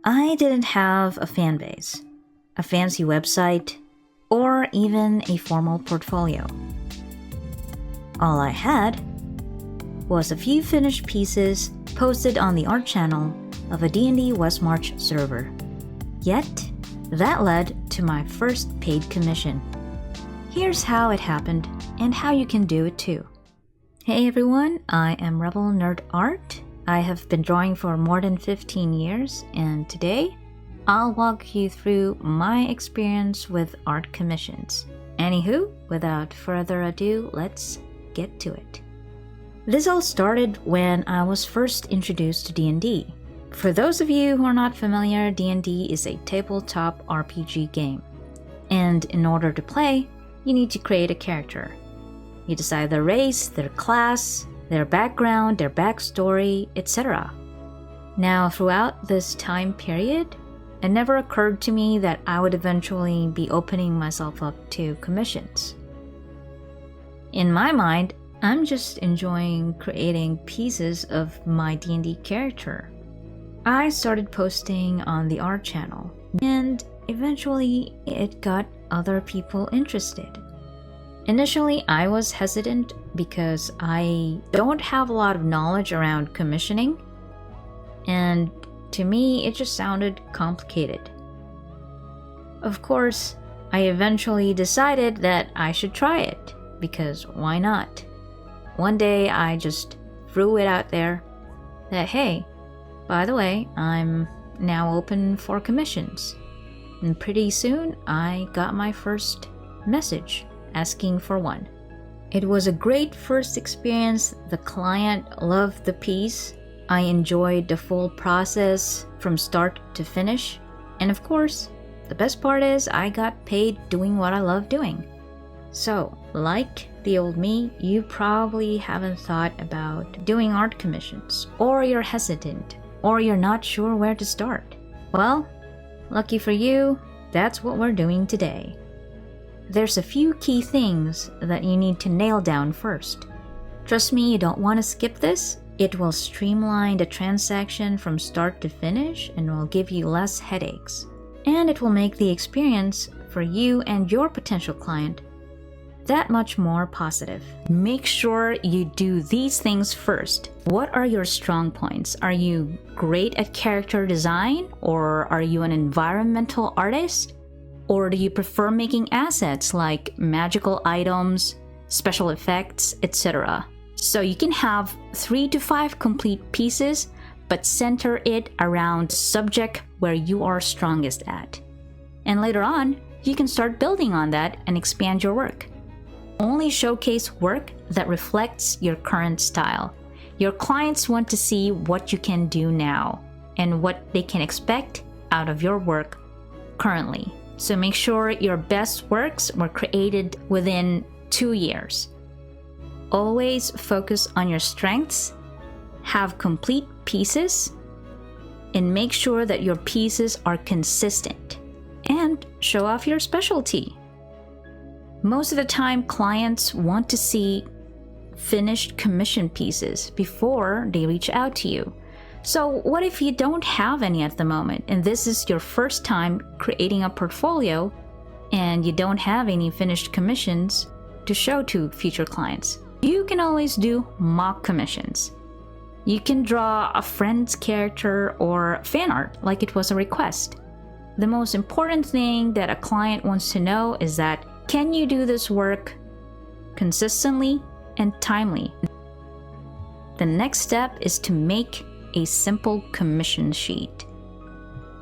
I didn't have a fan base, a fancy website, or even a formal portfolio. All I had was a few finished pieces posted on the art channel of a D&D West March server. Yet, that led to my first paid commission. Here's how it happened and how you can do it too. Hey everyone, I am Rebel Nerd Art. I have been drawing for more than 15 years, and today I'll walk you through my experience with art commissions. Anywho, without further ado, let's get to it. This all started when I was first introduced to D&D. For those of you who are not familiar, D&D is a tabletop RPG game. And in order to play, you need to create a character. You decide their race, their class, their background, their backstory, etc. Now, throughout this time period, it never occurred to me that I would eventually be opening myself up to commissions. In my mind, I'm just enjoying creating pieces of my D&D character. I started posting on the art channel, and eventually it got other people interested. Initially, I was hesitant because I don't have a lot of knowledge around commissioning, and to me, it just sounded complicated. Of course, I eventually decided that I should try it, because why not? One day, I just threw it out there that, hey, by the way, I'm now open for commissions. And pretty soon, I got my first message asking for one. It was a great first experience. The client loved the piece. I enjoyed the full process from start to finish. And of course, the best part is I got paid doing what I love doing. So, like the old me, you probably haven't thought about doing art commissions, or you're hesitant, or you're not sure where to start. Well, lucky for you, that's what we're doing today. There's a few key things that you need to nail down first. Trust me, you don't want to skip this. It will streamline the transaction from start to finish and will give you less headaches. And it will make the experience for you and your potential client that much more positive. Make sure you do these things first. What are your strong points? Are you great at character design, or are you an environmental artist? Or do you prefer making assets like magical items, special effects, etc.? So you can have 3 to 5 complete pieces, but center it around the subject where you are strongest at. And later on, you can start building on that and expand your work. Only showcase work that reflects your current style. Your clients want to see what you can do now and what they can expect out of your work currently. So make sure your best works were created within 2 years. Always focus on your strengths, have complete pieces, and make sure that your pieces are consistent. And show off your specialty. Most of the time, clients want to see finished commission pieces before they reach out to you. So what if you don't have any at the moment, and this is your first time creating a portfolio and you don't have any finished commissions to show to future clients? You can always do mock commissions. You can draw a friend's character or fan art like it was a request. The most important thing that a client wants to know is that, can you do this work consistently and timely? The next step is to make a simple commission sheet.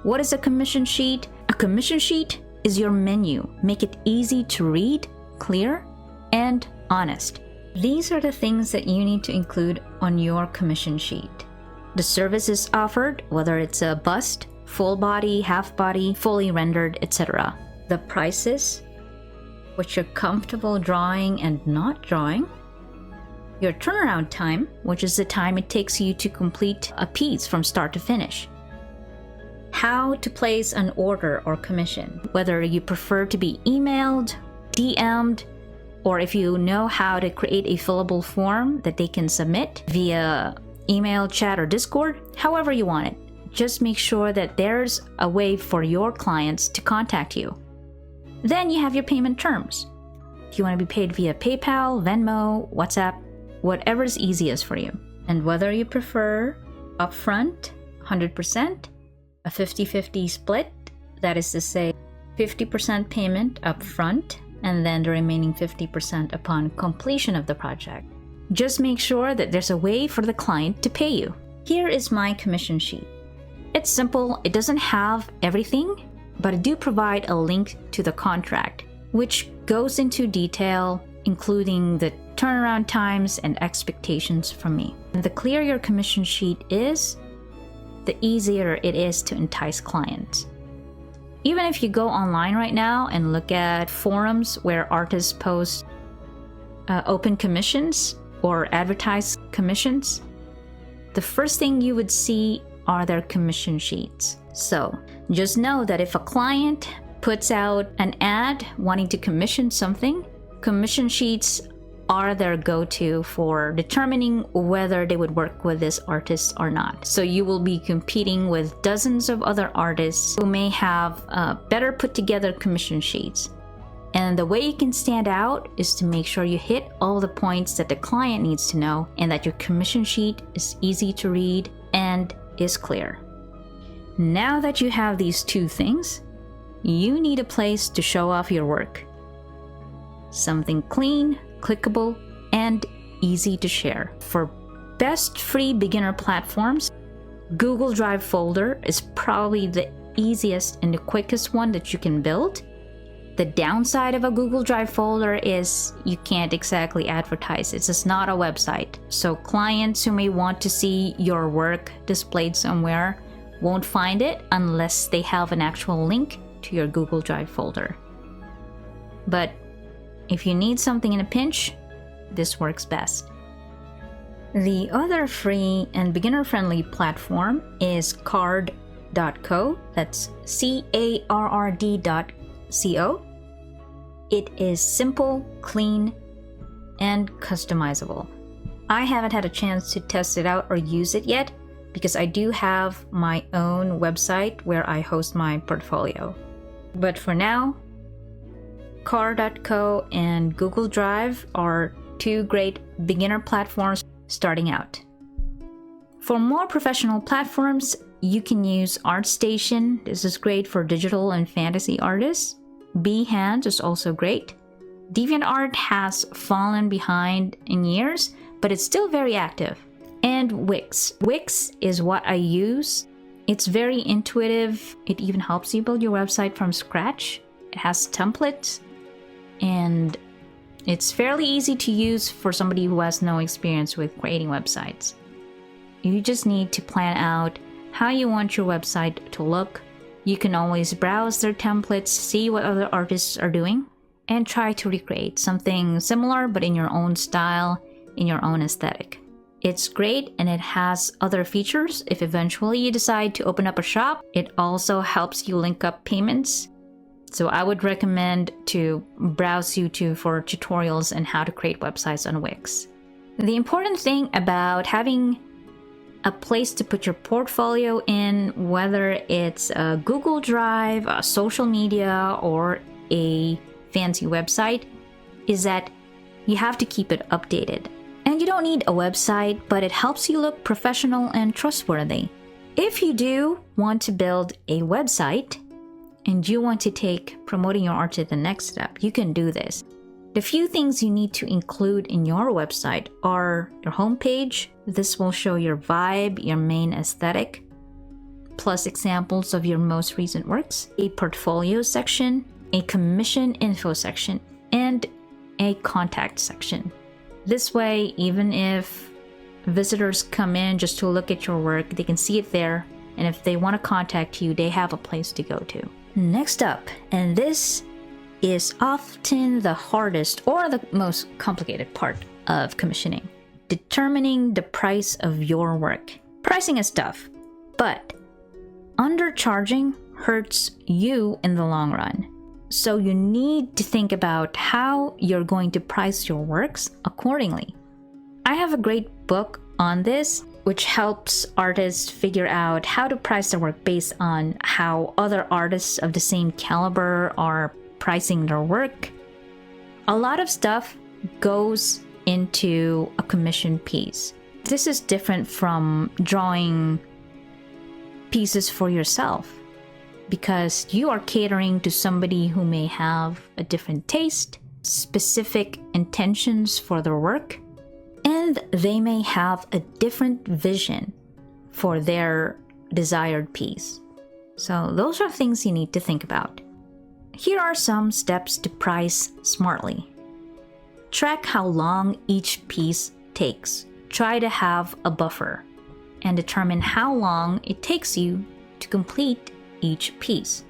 What is a commission sheet? A commission sheet is your menu. Make it easy to read, clear, and honest. These are the things that you need to include on your commission sheet. The services offered, whether it's a bust, full body, half body, fully rendered, etc. The prices, what you're comfortable drawing and not drawing. Your turnaround time, which is the time it takes you to complete a piece from start to finish. How to place an order or commission, whether you prefer to be emailed, DM'd, or if you know how to create a fillable form that they can submit via email, chat, or Discord, however you want it. just make sure that there's a way for your clients to contact you. Then you have your payment terms. If you want to be paid via PayPal, Venmo, WhatsApp, whatever is easiest for you. And whether you prefer upfront, 100%, a 50-50 split, that is to say 50% payment upfront and then the remaining 50% upon completion of the project. Just make sure that there's a way for the client to pay you. Here is my commission sheet. It's simple, it doesn't have everything, but I do provide a link to the contract, which goes into detail, including the turnaround times and expectations from me. And the clearer your commission sheet is, the easier it is to entice clients. Even if you go online right now and look at forums where artists post open commissions or advertise commissions, the first thing you would see are their commission sheets. So just know that if a client puts out an ad wanting to commission something, commission sheets are their go-to for determining whether they would work with this artist or not. So you will be competing with dozens of other artists who may have better put together commission sheets. And the way you can stand out is to make sure you hit all the points that the client needs to know and that your commission sheet is easy to read and is clear. Now that you have these two things, you need a place to show off your work. Something clean, clickable, and easy to share. For best free beginner platforms, Google Drive folder is probably the easiest and the quickest one that you can build. The downside of a Google Drive folder is you can't exactly advertise. It's just not a website. So clients who may want to see your work displayed somewhere won't find it unless they have an actual link to your Google Drive folder. But if you need something in a pinch, this works best. The other free and beginner-friendly platform is Carrd.co. That's CARRD.co. It is simple, clean, and customizable. I haven't had a chance to test it out or use it yet because I do have my own website where I host my portfolio. But for now, Carrd.co and Google Drive are two great beginner platforms starting out. For more professional platforms, you can use ArtStation. This is great for digital and fantasy artists. Behance is also great. DeviantArt has fallen behind in years, but it's still very active. And Wix. Wix is what I use. It's very intuitive. It even helps you build your website from scratch. It has templates, and it's fairly easy to use for somebody who has no experience with creating websites. You just need to plan out how you want your website to look. You can always browse their templates, see what other artists are doing, and try to recreate something similar but in your own style, in your own aesthetic. It's great, and it has other features. If eventually you decide to open up a shop, it also helps you link up payments. So I would recommend to browse YouTube for tutorials on how to create websites on Wix. The important thing about having a place to put your portfolio in, whether it's a Google Drive, a social media, or a fancy website, is that you have to keep it updated. And you don't need a website, but it helps you look professional and trustworthy. If you do want to build a website and you want to take promoting your art to the next step, you can do this. The few things you need to include in your website are your homepage. This will show your vibe, your main aesthetic, plus examples of your most recent works, a portfolio section, a commission info section, and a contact section. This way, even if visitors come in just to look at your work, they can see it there, and if they want to contact you, they have a place to go to. Next up, and this is often the hardest or the most complicated part of commissioning, determining the price of your work. Pricing is tough, but undercharging hurts you in the long run. So you need to think about how you're going to price your works accordingly. I have a great book on this. which helps artists figure out how to price their work based on how other artists of the same caliber are pricing their work. A lot of stuff goes into a commission piece. This is different from drawing pieces for yourself because you are catering to somebody who may have a different taste, specific intentions for their work, and they may have a different vision for their desired piece. So those are things you need to think about. Here are some steps to price smartly. Track how long each piece takes. Try to have a buffer and determine how long it takes you to complete each piece.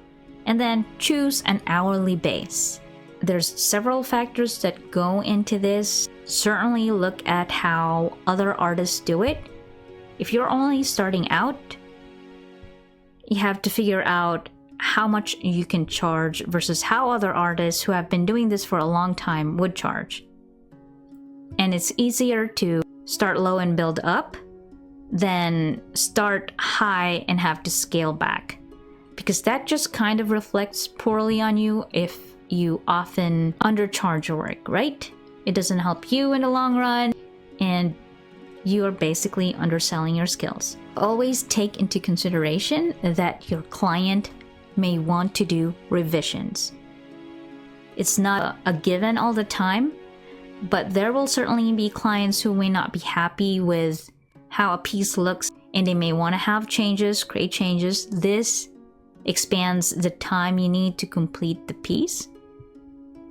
And then choose an hourly base. There's several factors that go into this. Certainly look at how other artists do it. If you're only starting out, you have to figure out how much you can charge versus how other artists who have been doing this for a long time would charge. And it's easier to start low and build up than start high and have to scale back, because that just kind of reflects poorly on you if you often undercharge your work, right? It doesn't help you in the long run, and you are basically underselling your skills. Always take into consideration that your client may want to do revisions. It's not a given all the time, but there will certainly be clients who may not be happy with how a piece looks and they may want to have changes, create changes. This expands the time you need to complete the piece.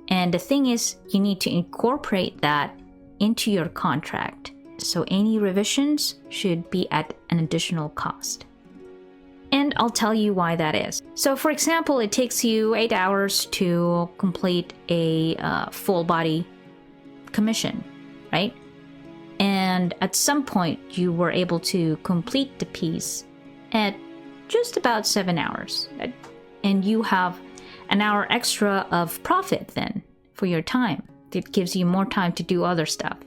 And the thing is, you need to incorporate that into your contract. So any revisions should be at an additional cost. And I'll tell you why that is. So for example, it takes you 8 hours to complete a full body commission, right? And at some point you were able to complete the piece at just about 7 hours. And you have an hour extra of profit then for your time. It gives you more time to do other stuff.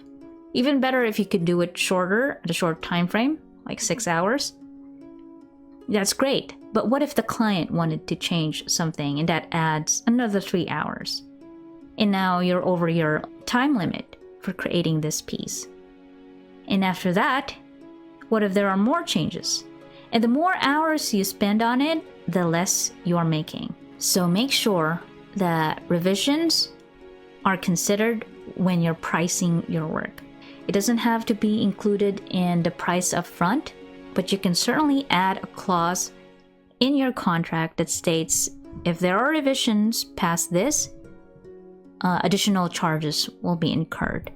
Even better if you could do it shorter, at a short time frame, like 6 hours. That's great. But what if the client wanted to change something and that adds another 3 hours? And now you're over your time limit for creating this piece. And after that, what if there are more changes? And the more hours you spend on it, the less you are making. So make sure that revisions are considered when you're pricing your work. It doesn't have to be included in the price up front, but you can certainly add a clause in your contract that states if there are revisions past this, additional charges will be incurred.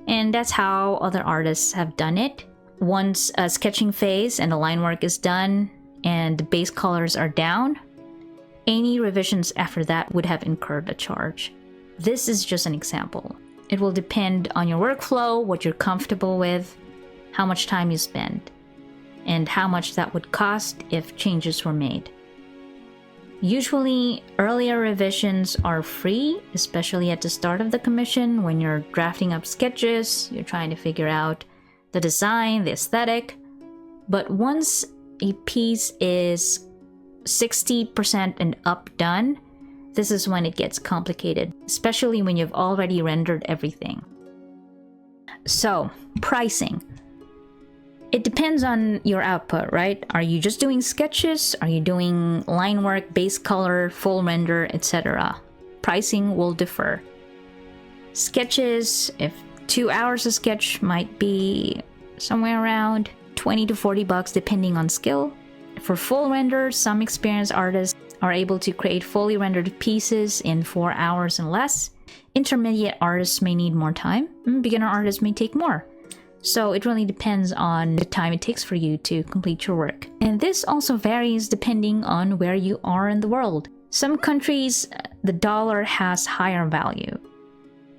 And that's how other artists have done it. Once a sketching phase and the line work is done and the base colors are down, any revisions after that would have incurred a charge. This is just an example. It will depend on your workflow, what you're comfortable with, how much time you spend, and how much that would cost if changes were made. Usually, earlier revisions are free, especially at the start of the commission when you're drafting up sketches, you're trying to figure out the design, the aesthetic. But once a piece is 60% and up done, this is when it gets complicated, especially when you've already rendered everything. So, pricing. It depends on your output, right? Are you just doing sketches? Are you doing line work, base color, full render, etc.? Pricing will differ. Sketches, if 2 hours a sketch, might be somewhere around $20 to $40 depending on skill. For full render, some experienced artists are able to create fully rendered pieces in 4 hours and less. Intermediate artists may need more time. Beginner artists may take more. So it really depends on the time it takes for you to complete your work. And this also varies depending on where you are in the world. Some countries, the dollar has higher value.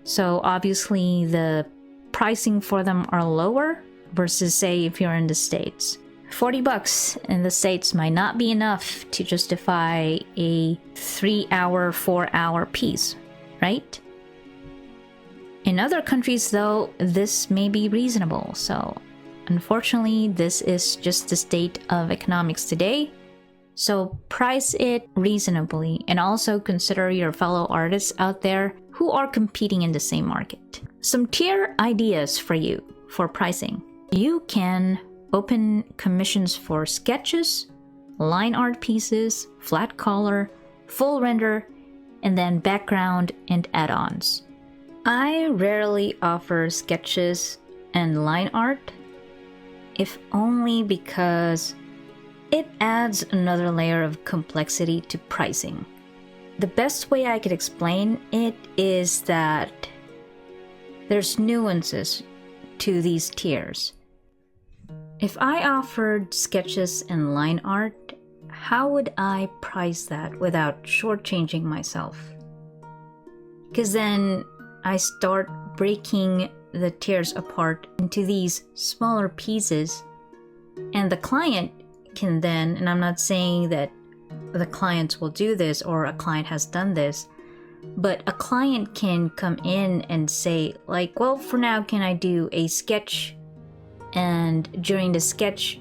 So obviously the pricing for them are lower versus say if you're in the States. $40 in the States might not be enough to justify a 3-hour, 4-hour piece, right? In other countries, though, this may be reasonable. So Unfortunately, this is just the state of economics today. So price it reasonably and also consider your fellow artists out there who are competing in the same market. Some tier ideas for you for pricing. You can open commissions for sketches, line art pieces, flat color, full render, and then background and add-ons. I rarely offer sketches and line art, if only because it adds another layer of complexity to pricing. The best way I could explain it is that there's nuances to these tiers. If I offered sketches and line art, how would I price that without shortchanging myself? Because then I start breaking the tiers apart into these smaller pieces, and the client can then, and I'm not saying that the clients will do this or a client has done this, but a client can come in and say like, well, for now, can I do a sketch? And during the sketch,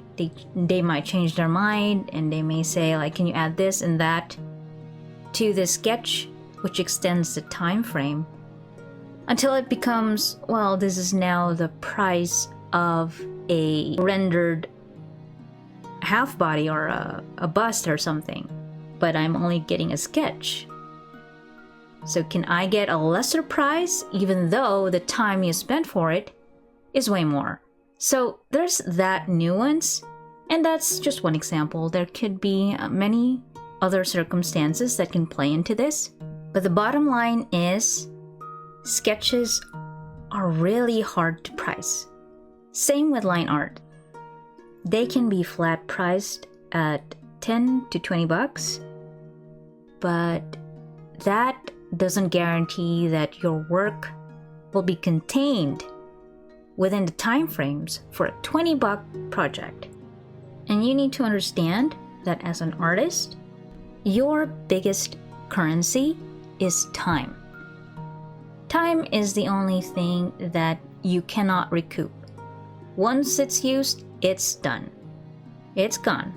they might change their mind and they may say like, can you add this and that to the sketch, which extends the time frame until it becomes, well, this is now the price of a rendered half body or a bust or something, but I'm only getting a sketch. So can I get a lesser price even though the time you spent for it is way more? So there's that nuance, and that's just one example. There could be many other circumstances that can play into this, but the bottom line is sketches are really hard to price. Same with line art. They can be flat priced at 10 to 20 bucks, but that doesn't guarantee that your work will be contained within the time frames for a 20-buck project. And you need to understand that as an artist, your biggest currency is time. Time is the only thing that you cannot recoup. Once it's used, it's done. It's gone.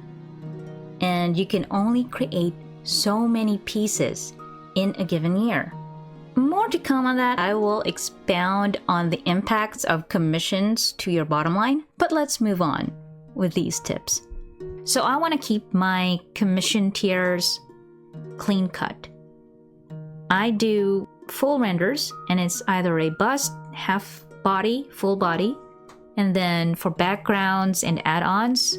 And you can only create so many pieces in a given year. More to come on that. I will expound on the impacts of commissions to your bottom line, but let's move on with these tips. So I want to keep my commission tiers clean cut. I do full renders, and it's either a bust, half body, full body, and then for backgrounds and add-ons,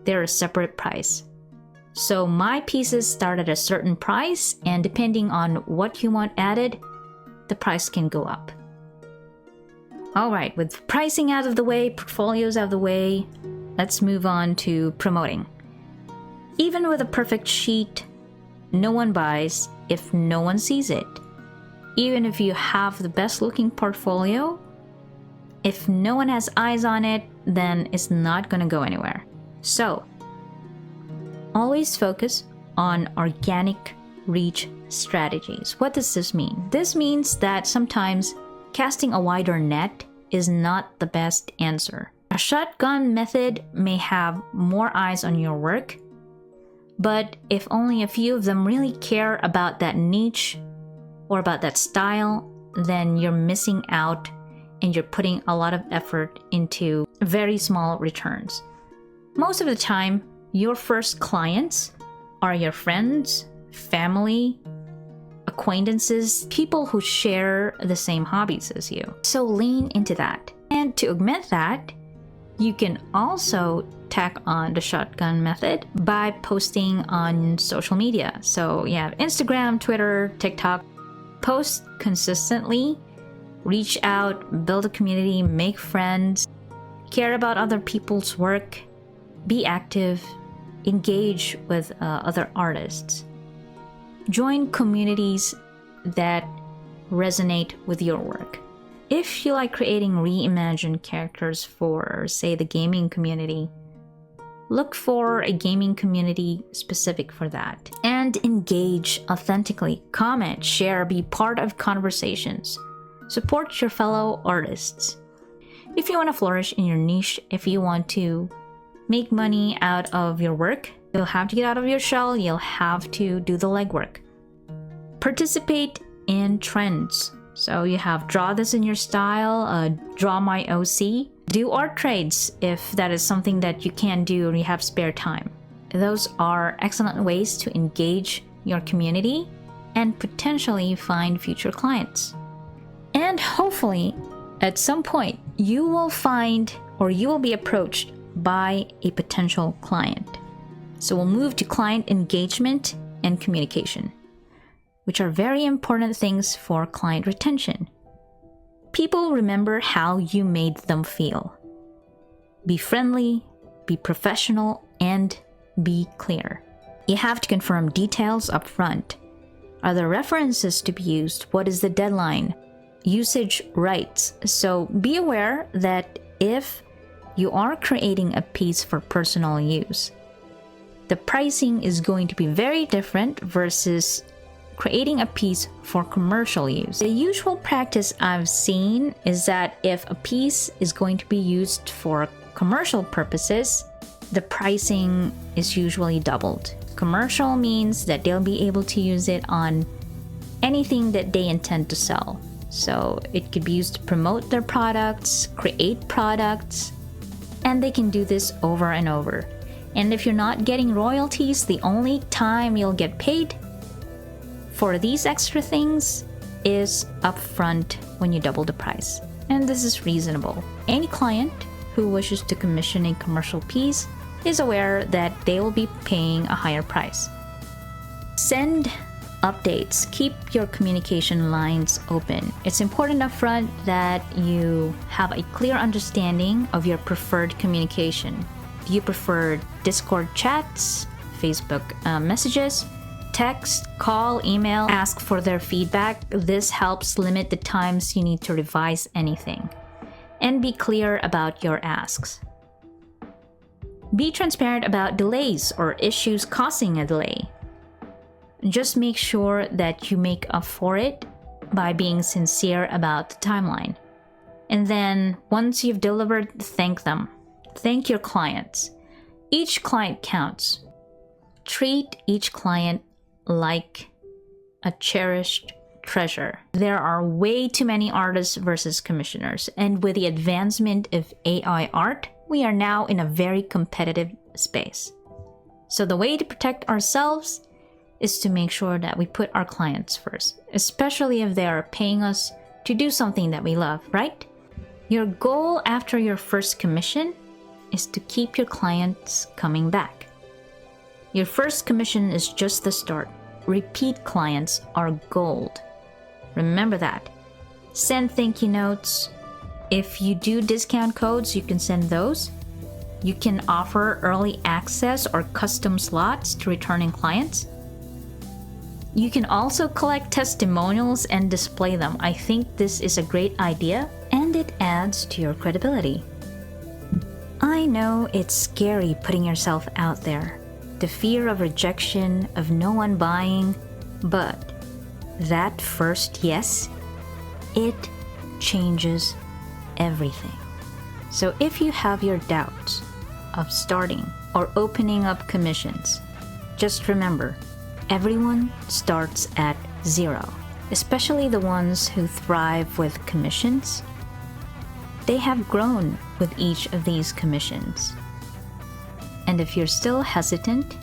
they're a separate price. So my pieces start at a certain price, and depending on what you want added, the price can go up. Alright, with pricing out of the way, portfolios out of the way, let's move on to promoting. Even with a perfect sheet, no one buys if no one sees it. Even if you have the best looking portfolio, if no one has eyes on it, then it's not going to go anywhere. So, always focus on organic reach strategies. What does this mean? This means that sometimes casting a wider net is not the best answer. A shotgun method may have more eyes on your work, but if only a few of them really care about that niche or about that style, then you're missing out and you're putting a lot of effort into very small returns. Most of the time, your first clients are your friends, family, acquaintances, people who share the same hobbies as you. So lean into that. And to augment that, you can also tack on the shotgun method by posting on social media. So you have Instagram, Twitter, TikTok. Post consistently, reach out, build a community, make friends, care about other people's work, be active, engage with other artists. Join communities that resonate with your work. If you like creating reimagined characters for, say, the gaming community, look for a gaming community specific for that. And engage authentically. Comment, share, be part of conversations. Support your fellow artists. If you want to flourish in your niche, if you want to make money out of your work, you'll have to get out of your shell, you'll have to do the legwork. Participate in trends. So you have draw this in your style, draw my OC, do art trades if that is something that you can do and you have spare time. Those are excellent ways to engage your community and potentially find future clients. And hopefully, at some point, you will find or you will be approached by a potential client. So we'll move to client engagement and communication, which are very important things for client retention. People remember how you made them feel. Be friendly, be professional, and be clear. You have to confirm details up front. Are there references to be used? What is the deadline? Usage rights. So be aware that if you are creating a piece for personal use, the pricing is going to be very different versus creating a piece for commercial use. The usual practice I've seen is that if a piece is going to be used for commercial purposes, the pricing is usually doubled. Commercial means that they'll be able to use it on anything that they intend to sell. So it could be used to promote their products, create products, and they can do this over and over. And if you're not getting royalties, the only time you'll get paid for these extra things is upfront when you double the price. And this is reasonable. Any client who wishes to commission a commercial piece is aware that they will be paying a higher price. Send updates. Keep your communication lines open. It's important upfront that you have a clear understanding of your preferred communication. Do you prefer Discord chats, Facebook messages, text, call, email? Ask for their feedback. This helps limit the times you need to revise anything. And be clear about your asks. Be transparent about delays or issues causing a delay. Just make sure that you make up for it by being sincere about the timeline. And then once you've delivered, thank them. Thank your clients. Each client counts. Treat each client like a cherished treasure. There are way too many artists versus commissioners, and with the advancement of AI art, we are now in a very competitive space. So the way to protect ourselves is to make sure that we put our clients first, especially if they are paying us to do something that we love, right? Your goal after your first commission is to keep your clients coming back. Your first commission is just the start. Repeat clients are gold. Remember that. Send thank you notes. If you do discount codes, you can send those. You can offer early access or custom slots to returning clients. You can also collect testimonials and display them. I think this is a great idea and it adds to your credibility. I know it's scary putting yourself out there. The fear of rejection, of no one buying, but that first yes, it changes everything. So if you have your doubts of starting or opening up commissions, just remember, everyone starts at zero, especially the ones who thrive with commissions. They have grown with each of these commissions. And if you're still hesitant,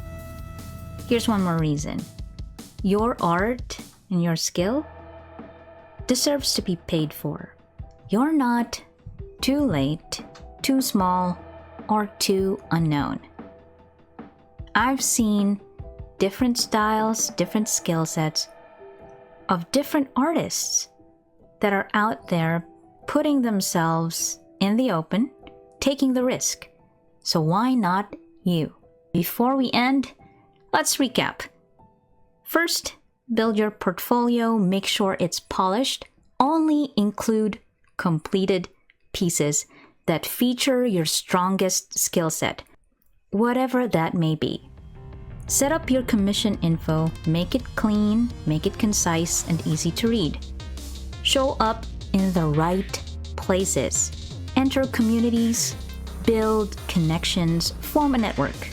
here's one more reason. Your art and your skill deserves to be paid for. You're not too late, too small, or too unknown. I've seen different styles, different skill sets of different artists that are out there putting themselves in the open, taking the risk. So why not you? Before we end, let's recap. First, build your portfolio, make sure it's polished. Only include completed pieces that feature your strongest skill set, whatever that may be. Set up your commission info, make it clean, make it concise and easy to read. Show up in the right places enter communities, build connections, form a network.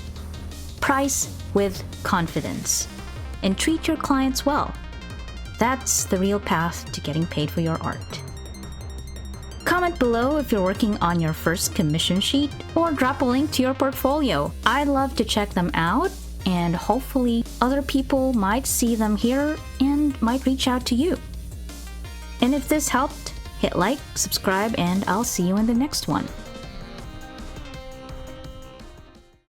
Price with confidence, and treat your clients well. That's the real path to getting paid for your art. Comment below if you're working on your first commission sheet, or drop a link to your portfolio. I'd love to check them out, and hopefully other people might see them here and might reach out to you. And if this helped, hit like, subscribe, and I'll see you in the next one.